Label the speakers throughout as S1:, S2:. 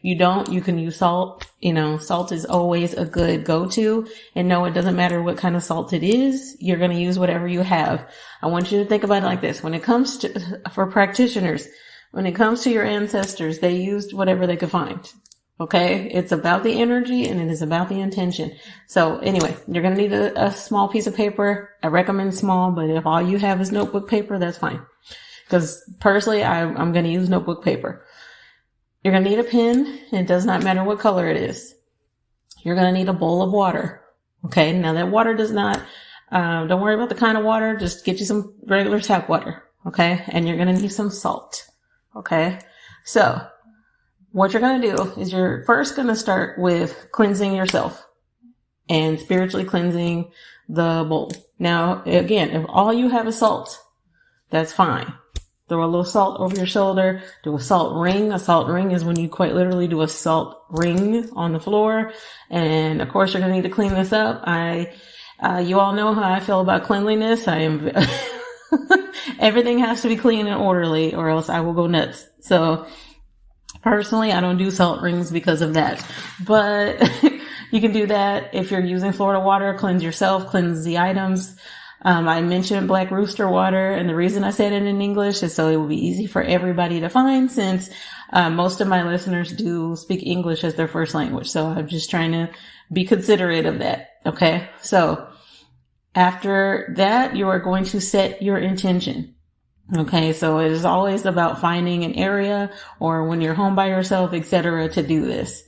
S1: you don't, you can use salt. You know, salt is always a good go-to. And no, it doesn't matter what kind of salt it is. You're going to use whatever you have. I want you to think about it like this. When it comes to, for practitioners, when it comes to your ancestors, they used whatever they could find. Okay. It's about the energy and it is about the intention. So anyway, you're going to need a small piece of paper. I recommend small, but if all you have is notebook paper, that's fine. Because personally, I'm going to use notebook paper. You're going to need a pen. It does not matter what color it is. You're going to need a bowl of water. Okay. Now that water does not, don't worry about the kind of water. Just get you some regular tap water. Okay. And you're going to need some salt. Okay. So what you're going to do is you're first going to start with cleansing yourself and spiritually cleansing the bowl. Now, again, if all you have is salt, that's fine. Throw a little salt over your shoulder. Do a salt ring. A salt ring is when you quite literally do a salt ring on the floor. And of course, you're going to need to clean this up. You all know how I feel about cleanliness. I am, everything has to be clean and orderly or else I will go nuts. So personally, I don't do salt rings because of that, but you can do that. If you're using Florida water, cleanse yourself, cleanse the items. I mentioned Black Rooster water, and the reason I said it in English is so it will be easy for everybody to find since most of my listeners do speak English as their first language. So I'm just trying to be considerate of that. Okay. So after that, you are going to set your intention. Okay. So it is always about finding an area or when you're home by yourself, etc., to do this.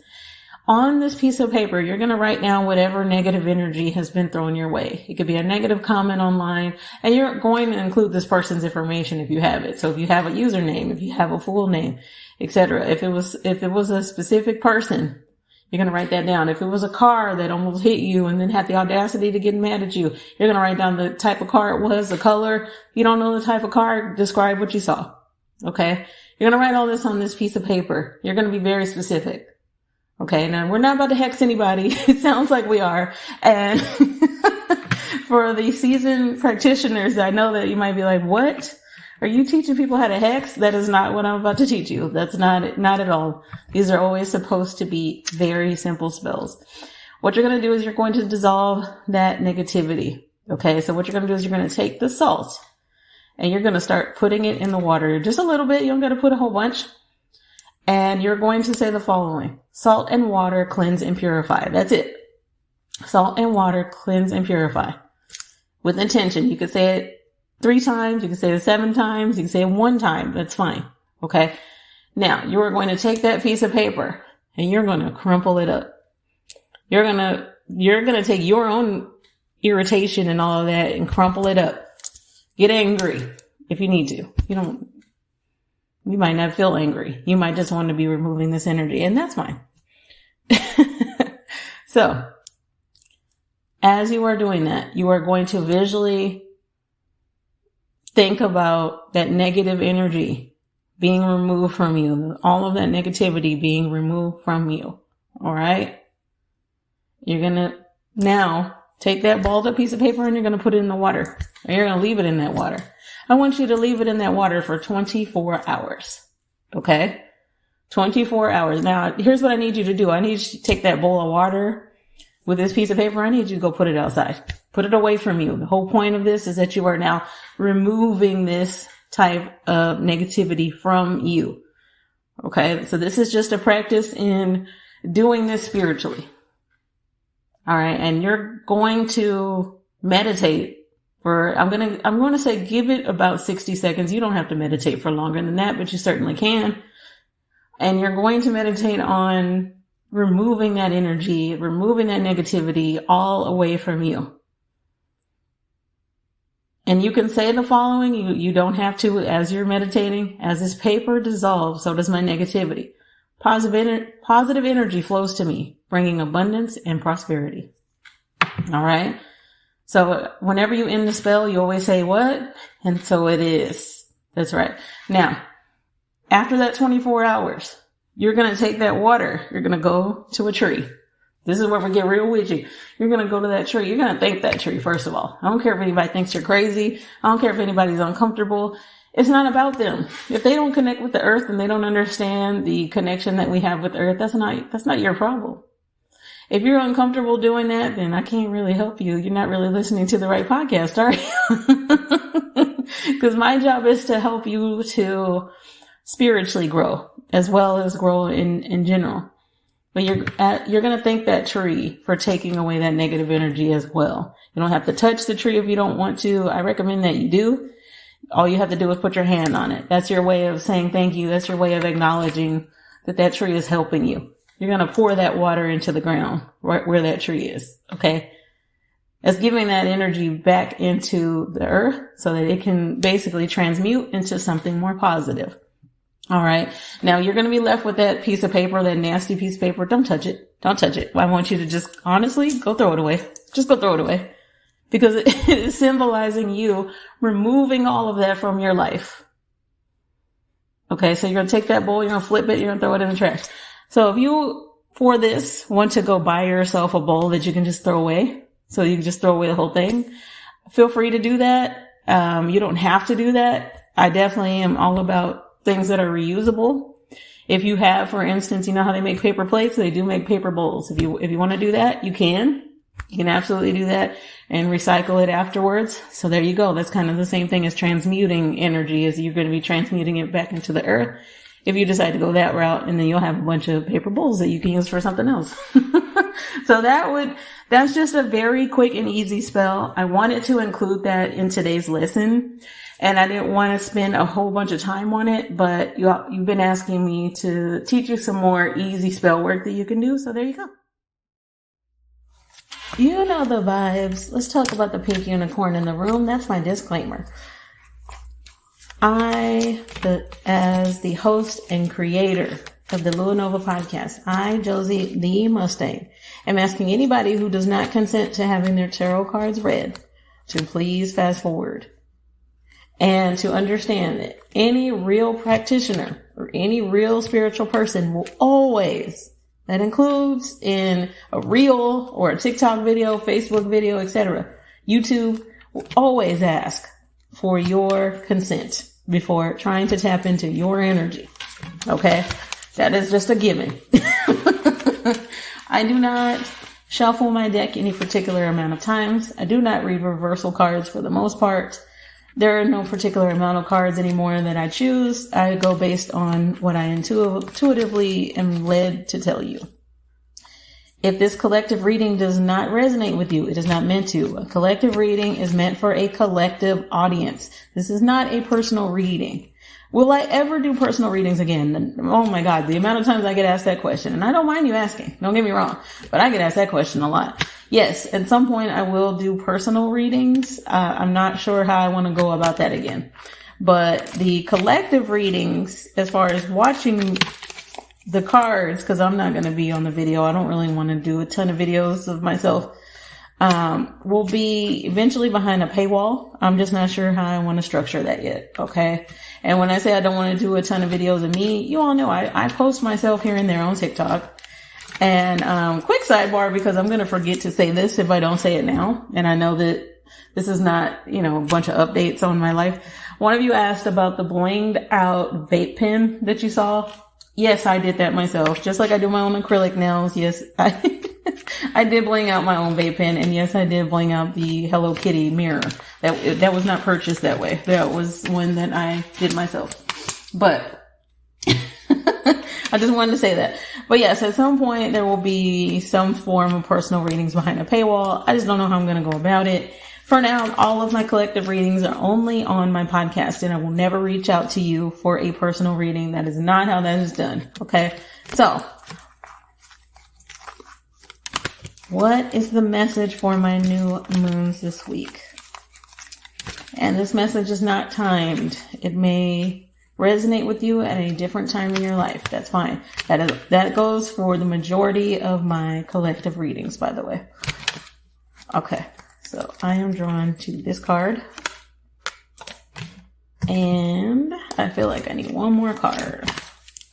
S1: On this piece of paper, you're going to write down whatever negative energy has been thrown your way. It could be a negative comment online, and you're going to include this person's information if you have it. So if you have a username, if you have a full name, etc. If it was a specific person, you're going to write that down. If it was a car that almost hit you and then had the audacity to get mad at you, you're going to write down the type of car it was, the color. If you don't know the type of car, describe what you saw. Okay. You're going to write all this on this piece of paper. You're going to be very specific. Okay, now we're not about to hex anybody. It sounds like we are. And for the seasoned practitioners, I know that you might be like, what? Are you teaching people how to hex? That is not what I'm about to teach you. That's not at all. These are always supposed to be very simple spells. What you're going to do is you're going to dissolve that negativity. Okay, so what you're going to do is you're going to take the salt and you're going to start putting it in the water. Just a little bit. You don't got to put a whole bunch. And you're going to say the following: salt and water cleanse and purify. That's it. Salt and water cleanse and purify. With intention. You could say it 3 times. You can say it 7 times. You can say it 1 time. That's fine. Okay. Now you are going to take that piece of paper and you're going to crumple it up. You're going to take your own irritation and all of that and crumple it up. Get angry if you need to. You might not feel angry. You might just want to be removing this energy, and that's fine. So, as you are doing that, you are going to visually think about that negative energy being removed from you, all of that negativity being removed from you. All right? You're going to now take that balled up piece of paper and you're going to put it in the water. And you're going to leave it in that water. I want you to leave it in that water for 24 hours. Okay? 24 hours. Now, here's what I need you to do. I need you to take that bowl of water with this piece of paper. I need you to go put it outside. Put it away from you. The whole point of this is that you are now removing this type of negativity from you. Okay? So this is just a practice in doing this spiritually. All right? And you're going to meditate I'm going to say give it about 60 seconds. You don't have to meditate for longer than that, but you certainly can. And you're going to meditate on removing that energy, removing that negativity all away from you. And you can say the following. You don't have to as you're meditating. As this paper dissolves, so does my negativity. Positive energy flows to me, bringing abundance and prosperity. All right. So whenever you end the spell, you always say what? And so it is. That's right. Now, after that 24 hours, you're going to take that water. You're going to go to a tree. This is where we get real witchy. You're going to go to that tree. You're going to thank that tree, first of all. I don't care if anybody thinks you're crazy. I don't care if anybody's uncomfortable. It's not about them. If they don't connect with the earth and they don't understand the connection that we have with earth, that's not your problem. If you're uncomfortable doing that, then I can't really help you. You're not really listening to the right podcast, are you? Because my job is to help you to spiritually grow as well as grow in general. But you're going to thank that tree for taking away that negative energy as well. You don't have to touch the tree if you don't want to. I recommend that you do. All you have to do is put your hand on it. That's your way of saying thank you. That's your way of acknowledging that tree is helping you. You're going to pour that water into the ground right where that tree is. Okay. It's giving that energy back into the earth so that it can basically transmute into something more positive. All right. Now you're going to be left with that piece of paper, that nasty piece of paper. Don't touch it. Don't touch it. I want you to just honestly go throw it away. Just go throw it away, because it is symbolizing you removing all of that from your life. Okay. So you're going to take that bowl, you're going to flip it, you're going to throw it in the trash. So if you, for this, want to go buy yourself a bowl that you can just throw away, so you can just throw away the whole thing, feel free to do that. You don't have to do that. I definitely am all about things that are reusable. If you have, for instance, you know how they make paper plates? They do make paper bowls. If you want to do that, you can. You can absolutely do that and recycle it afterwards. So there you go. That's kind of the same thing as transmuting energy, as you're going to be transmuting it back into the earth. If you decide to go that route, and then you'll have a bunch of paper bowls that you can use for something else. So that's just a very quick and easy spell. I wanted to include that in today's lesson, and I didn't want to spend a whole bunch of time on it, but you've been asking me to teach you some more easy spell work that you can do. So there you go. You know the vibes. Let's talk about the pink unicorn in the room. That's my disclaimer. As the host and creator of the Lua Nova podcast, I, Josie the Mustang, am asking anybody who does not consent to having their tarot cards read to please fast forward, and to understand that any real practitioner or any real spiritual person will always, that includes in a reel or a TikTok video, Facebook video, etc., YouTube, will always ask for your consent before trying to tap into your energy. Okay? That is just a given. I do not shuffle my deck any particular amount of times. I do not read reversal cards for the most part. There are no particular amount of cards anymore that I choose. I go based on what I intuitively am led to tell you. If this collective reading does not resonate with you, it is not meant to. A collective reading is meant for a collective audience. This is not a personal reading. Will I ever do personal readings again? Oh my God, the amount of times I get asked that question. And I don't mind you asking, don't get me wrong, but I get asked that question a lot. Yes, at some point I will do personal readings. I'm not sure how I want to go about that again. But the collective readings, as far as watching the cards, because I'm not going to be on the video, I don't really want to do a ton of videos of myself, will be eventually behind a paywall. I'm just not sure how I want to structure that yet. Okay. And when I say I don't want to do a ton of videos of me, you all know I post myself here and there on TikTok. And quick sidebar, because I'm going to forget to say this if I don't say it now. And I know that this is not, a bunch of updates on my life. One of you asked about the blinged out vape pen that you saw. Yes, I did that myself. Just like I do my own acrylic nails. Yes, I did bling out my own vape pen. And yes, I did bling out the Hello Kitty mirror. That was not purchased that way. That was one that I did myself. But I just wanted to say that. But yes, at some point there will be some form of personal readings behind a paywall. I just don't know how I'm going to go about it. For now, all of my collective readings are only on my podcast, and I will never reach out to you for a personal reading. That is not how that is done. Okay. So what is the message for my new moons this week? And this message is not timed. It may resonate with you at a different time in your life. That's fine. That goes for the majority of my collective readings, by the way. Okay. So I am drawn to this card. And I feel like I need one more card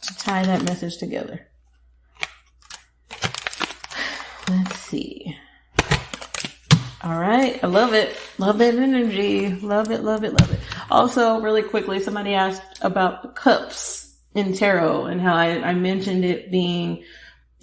S1: to tie that message together. Let's see. All right. I love it. Love that energy. Love it, love it, love it. Also, really quickly, somebody asked about the cups in tarot and how I mentioned it being,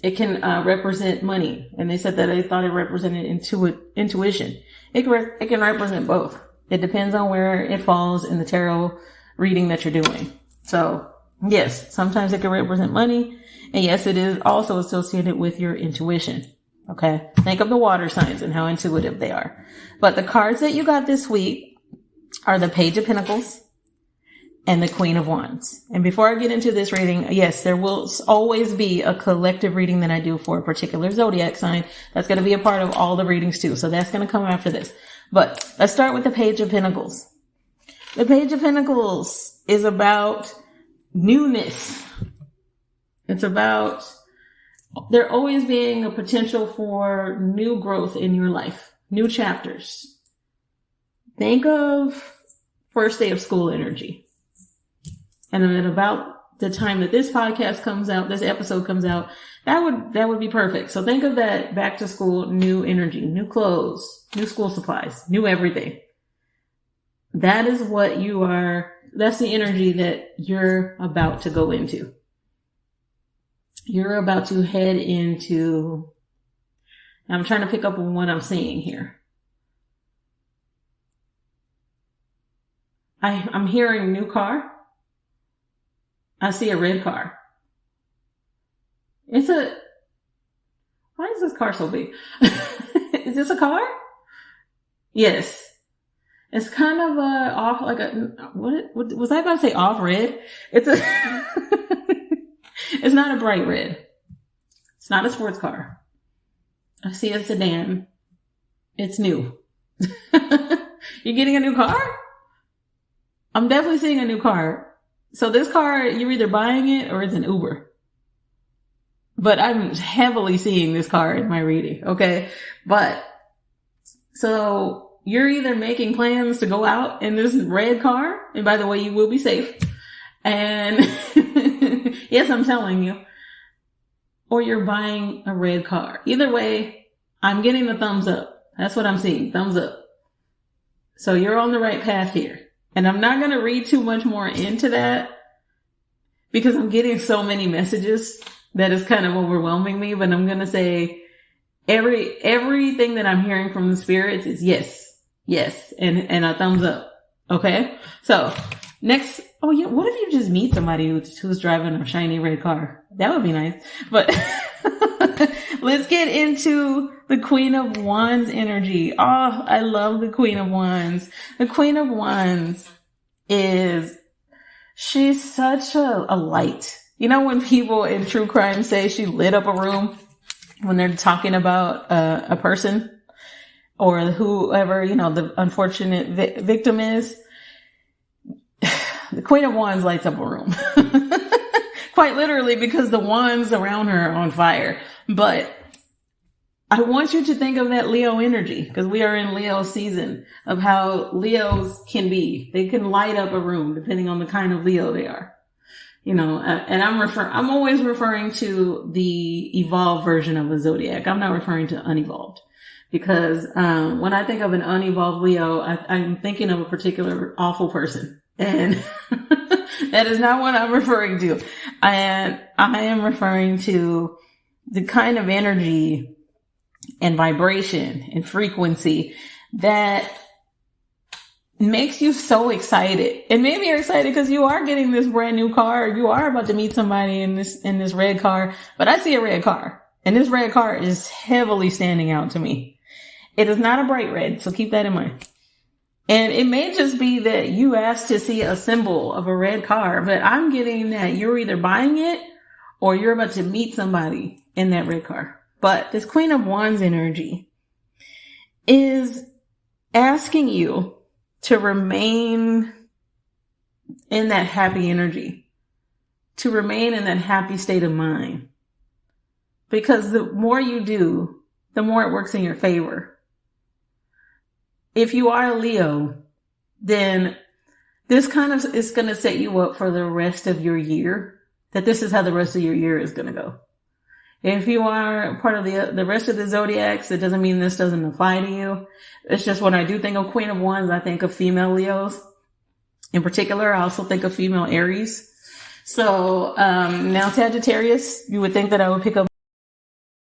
S1: it can represent money. And they said that they thought it represented intuition. It can represent both. It depends on where it falls in the tarot reading that you're doing. So yes, sometimes it can represent money. And yes, it is also associated with your intuition. Okay. Think of the water signs and how intuitive they are. But the cards that you got this week are the Page of Pentacles and the Queen of Wands. And before I get into this reading, yes, there will always be a collective reading that I do for a particular zodiac sign. That's going to be a part of all the readings too. So that's going to come after this. But let's start with the Page of Pentacles. The Page of Pentacles is about newness. It's about there always being a potential for new growth in your life, new chapters. Think of first day of school energy. And then about the time that this podcast comes out, this episode comes out, that would be perfect. So think of that back to school, new energy, new clothes, new school supplies, new everything. That is what you are. That's the energy that you're about to go into. You're about to head into, I'm trying to pick up on what I'm seeing here. I'm hearing new car. I see a red car. Why is this car so big? Is this a car? Yes. It's kind of off, like what was I about to say? Off red? It's not a bright red. It's not a sports car. I see a sedan. It's new. You're getting a new car? I'm definitely seeing a new car. So this car, you're either buying it or it's an Uber. But I'm heavily seeing this car in my reading. Okay. But so you're either making plans to go out in this red car. And by the way, you will be safe. And yes, I'm telling you. Or you're buying a red car. Either way, I'm getting the thumbs up. That's what I'm seeing. Thumbs up. So you're on the right path here. And I'm not going to read too much more into that because I'm getting so many messages that is kind of overwhelming me. But I'm going to say everything that I'm hearing from the spirits is yes, and a thumbs up. Okay. So next, oh yeah, what if you just meet somebody who's driving a shiny red car? That would be nice. But let's get into the Queen of Wands energy. Oh, I love the Queen of Wands. The Queen of Wands she's such a light. You know when people in true crime say she lit up a room when they're talking about a person or whoever, you know, the unfortunate victim is? The Queen of Wands lights up a room. Quite literally, because the wands around her are on fire. But I want you to think of that Leo energy, because we are in Leo season, of how Leos can be. They can light up a room depending on the kind of Leo they are. You know, and I'm always referring to the evolved version of the zodiac. I'm not referring to unevolved. Because when I think of an unevolved Leo, I'm thinking of a particular awful person. And that is not what I'm referring to. I am referring to the kind of energy and vibration and frequency that makes you so excited. And maybe you're excited because you are getting this brand new car. You are about to meet somebody in this red car. But I see a red car, and this red car is heavily standing out to me. It is not a bright red, so keep that in mind. And it may just be that you asked to see a symbol of a red car, but I'm getting that you're either buying it or you're about to meet somebody in that red car. But this Queen of Wands energy is asking you to remain in that happy energy, to remain in that happy state of mind. Because the more you do, the more it works in your favor. If you are a Leo, then this kind of is going to set you up for the rest of your year, that this is how the rest of your year is going to go. If you are part of the rest of the zodiacs, it doesn't mean this doesn't apply to you. It's just when I do think of Queen of Wands, I think of female Leos. In particular, I also think of female Aries. So, now Sagittarius, you would think that I would pick up